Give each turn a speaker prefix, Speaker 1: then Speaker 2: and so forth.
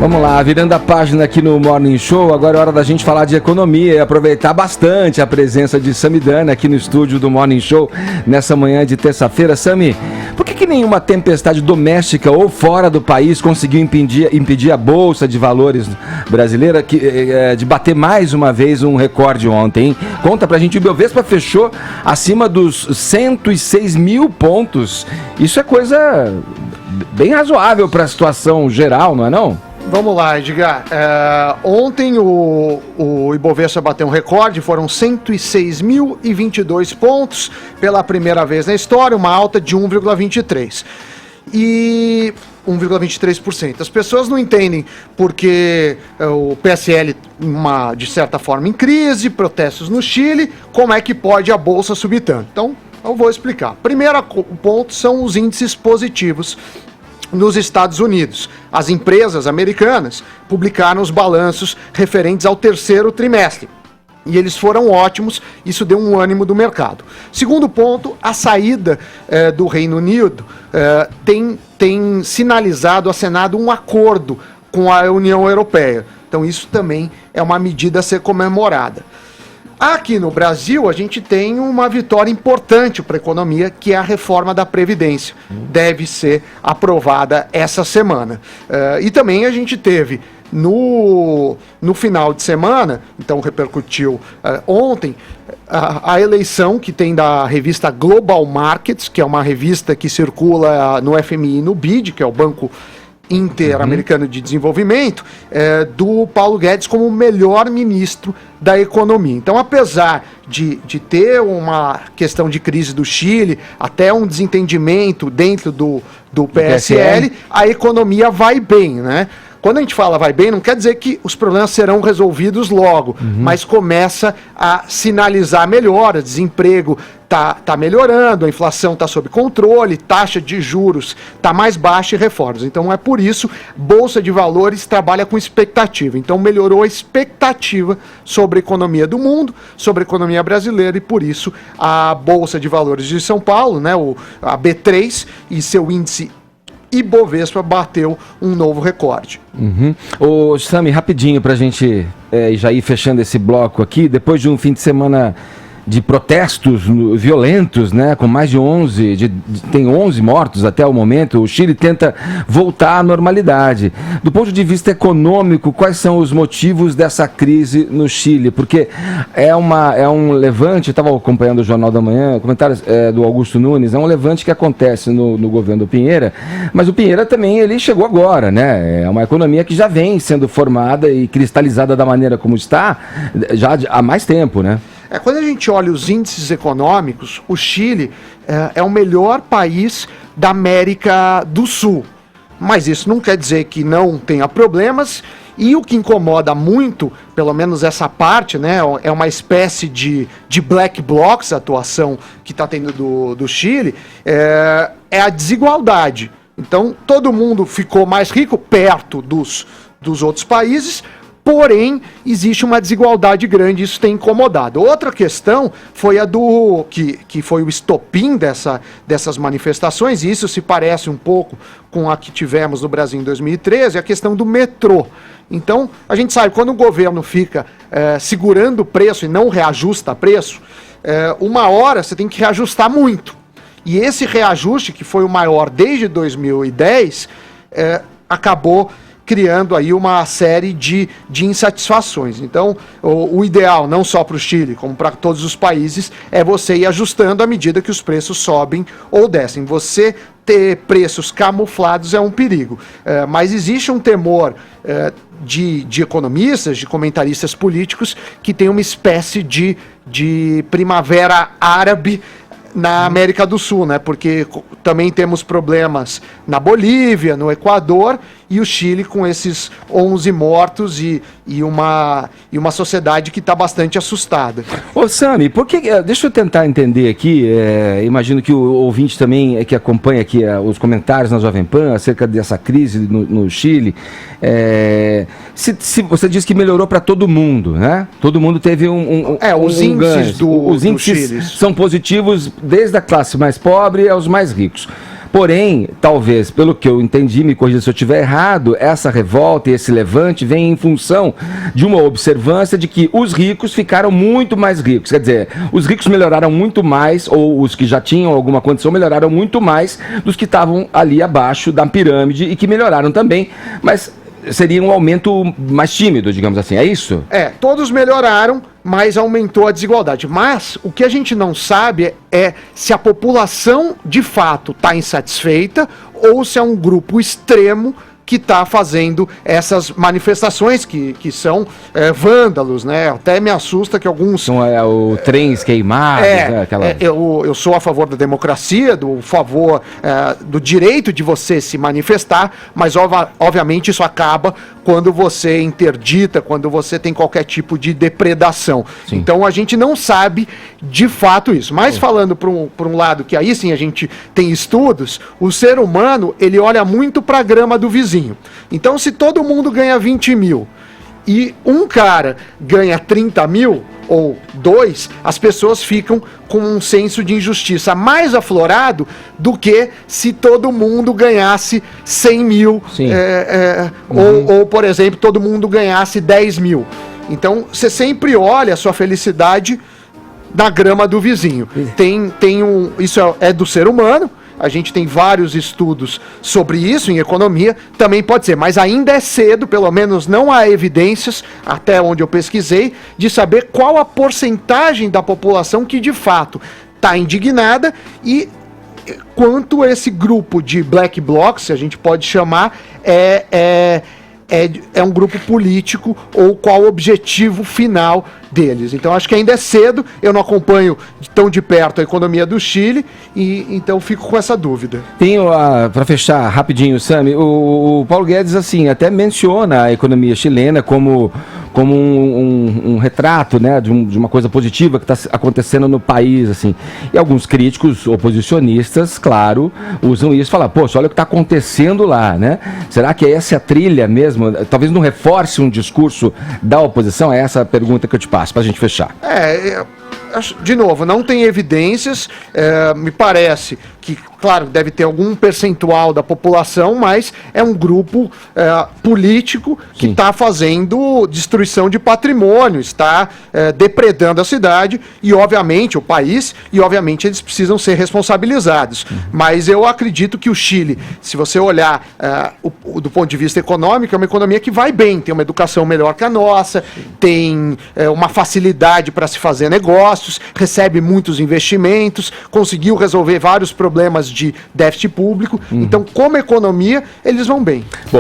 Speaker 1: Vamos lá, virando a página aqui no Morning Show, agora é hora da gente falar de economia e aproveitar bastante a presença de Samidana aqui no estúdio do Morning Show nessa manhã de terça-feira. Sami, por que nenhuma tempestade doméstica ou fora do país conseguiu impedir a Bolsa de Valores brasileira de bater mais uma vez um recorde ontem, hein? Conta pra gente, o Ibovespa fechou acima dos 106 mil pontos. Isso é coisa bem razoável para a situação geral, não é não?
Speaker 2: Vamos lá, Edgar. Ontem o Ibovespa bateu um recorde, foram 106.022 pontos pela primeira vez na história, uma alta de 1,23%. E 1,23%. As pessoas não entendem porque o PSL, de certa forma, em crise, protestos no Chile, como é que pode a Bolsa subir tanto? Então, eu vou explicar. Primeiro ponto são os índices positivos. Nos Estados Unidos, as empresas americanas publicaram os balanços referentes ao terceiro trimestre. E eles foram ótimos, isso deu um ânimo do mercado. Segundo ponto, a saída do Reino Unido tem sinalizado, acenado um acordo com a União Europeia. Então isso também é uma medida a ser comemorada. Aqui no Brasil, a gente tem uma vitória importante para a economia, que é a reforma da Previdência. Deve ser aprovada essa semana. E também a gente teve, no final de semana, então repercutiu ontem, a eleição que tem da revista Global Markets, que é uma revista que circula no FMI e no BID, que é o Banco Interamericano de Desenvolvimento, do Paulo Guedes como o melhor ministro da economia. Então, apesar de ter uma questão de crise do Chile, até um desentendimento dentro do PSL, a economia vai bem, né? Quando a gente fala vai bem, não quer dizer que os problemas serão resolvidos logo, mas começa a sinalizar melhora, desemprego tá melhorando, a inflação está sob controle, taxa de juros está mais baixa e reformas. Então é por isso, Bolsa de Valores trabalha com expectativa. Então melhorou a expectativa sobre a economia do mundo, sobre a economia brasileira, e por isso a Bolsa de Valores de São Paulo, né, a B3 e seu índice Ibovespa bateu um novo recorde.
Speaker 1: Ô, Sami, rapidinho pra gente já ir fechando esse bloco aqui, depois de um fim de semana de protestos violentos, né, com mais de 11, tem 11 mortos até o momento, o Chile tenta voltar à normalidade. Do ponto de vista econômico, quais são os motivos dessa crise no Chile? Porque é um levante, estava acompanhando o Jornal da Manhã, comentários do Augusto Nunes, é um levante que acontece no governo do Pinheira, mas o Pinheira também, ele chegou agora, né, é uma economia que já vem sendo formada e cristalizada da maneira como está, já há mais tempo, né?
Speaker 2: Quando a gente olha os índices econômicos, o Chile é o melhor país da América do Sul. Mas isso não quer dizer que não tenha problemas, e o que incomoda muito, pelo menos essa parte, né, é uma espécie de black blocs, a atuação que está tendo do Chile, é a desigualdade. Então, todo mundo ficou mais rico perto dos outros países, porém, existe uma desigualdade grande, isso tem incomodado. Outra questão foi a que foi o estopim dessas manifestações, e isso se parece um pouco com a que tivemos no Brasil em 2013, a questão do metrô. Então, a gente sabe, quando o governo fica segurando o preço e não reajusta preço, uma hora você tem que reajustar muito. E esse reajuste, que foi o maior desde 2010, acabou criando aí uma série de insatisfações. Então, o ideal, não só para o Chile, como para todos os países, é você ir ajustando à medida que os preços sobem ou descem. Você ter preços camuflados é um perigo. Mas existe um temor de economistas, de comentaristas políticos, que tem uma espécie de primavera árabe na América do Sul, né? Porque também temos problemas na Bolívia, no Equador, e o Chile com esses 11 mortos e uma sociedade que está bastante assustada.
Speaker 1: Ô Sami, deixa eu tentar entender aqui, imagino que o ouvinte também que acompanha aqui os comentários na Jovem Pan acerca dessa crise no Chile, se você diz que melhorou para todo mundo, né? Todo mundo teve
Speaker 2: os índices
Speaker 1: os índices são positivos desde a classe mais pobre aos mais ricos. Porém, talvez, pelo que eu entendi, me corrija se eu estiver errado, essa revolta e esse levante vem em função de uma observância de que os ricos ficaram muito mais ricos. Quer dizer, os ricos melhoraram muito mais, ou os que já tinham alguma condição melhoraram muito mais dos que estavam ali abaixo da pirâmide e que melhoraram também, mas seria um aumento mais tímido, digamos assim, é isso?
Speaker 2: Todos melhoraram, mas aumentou a desigualdade. Mas o que a gente não sabe é se a população de fato está insatisfeita ou se é um grupo extremo que está fazendo essas manifestações que são vândalos, né? Até me assusta que alguns...
Speaker 1: São o trens queimados, né?
Speaker 2: Eu sou a favor da democracia, do direito de você se manifestar, mas obviamente isso acaba quando você interdita, quando você tem qualquer tipo de depredação.
Speaker 1: Sim.
Speaker 2: Então a gente não sabe de fato isso. Mas falando por um lado que aí sim a gente tem estudos, o ser humano ele olha muito para a grama do vizinho. Então, se todo mundo ganha 20 mil e um cara ganha 30 mil, ou 2, as pessoas ficam com um senso de injustiça mais aflorado do que se todo mundo ganhasse 100 mil, ou, por exemplo, todo mundo ganhasse 10 mil. Então, você sempre olha a sua felicidade na grama do vizinho. Isso é do ser humano. A gente tem vários estudos sobre isso em economia, também pode ser, mas ainda é cedo, pelo menos não há evidências, até onde eu pesquisei, de saber qual a porcentagem da população que de fato está indignada e quanto esse grupo de black blocs, se a gente pode chamar, é um grupo político ou qual o objetivo final deles. Então acho que ainda é cedo, eu não acompanho tão de perto a economia do Chile e então fico com essa dúvida.
Speaker 1: Para fechar rapidinho, Sami, o Paulo Guedes assim até menciona a economia chilena como um retrato, né, de uma coisa positiva que está acontecendo no país, assim. E alguns críticos oposicionistas, claro, usam isso e falam, poxa, olha o que está acontecendo lá, né? Será que essa é a trilha mesmo? Talvez não reforce um discurso da oposição? É essa a pergunta que eu te passo, para a gente fechar.
Speaker 2: De novo, não tem evidências, me parece que, claro, deve ter algum percentual da população, mas é um grupo político que está fazendo destruição de patrimônio, está depredando a cidade e, obviamente, o país, e, obviamente, eles precisam ser responsabilizados. Mas eu acredito que o Chile, se você olhar do ponto de vista econômico, é uma economia que vai bem, tem uma educação melhor que a nossa, tem uma facilidade para se fazer negócios, recebe muitos investimentos, conseguiu resolver vários problemas de déficit público. Então, como economia, eles vão bem.
Speaker 1: Bom.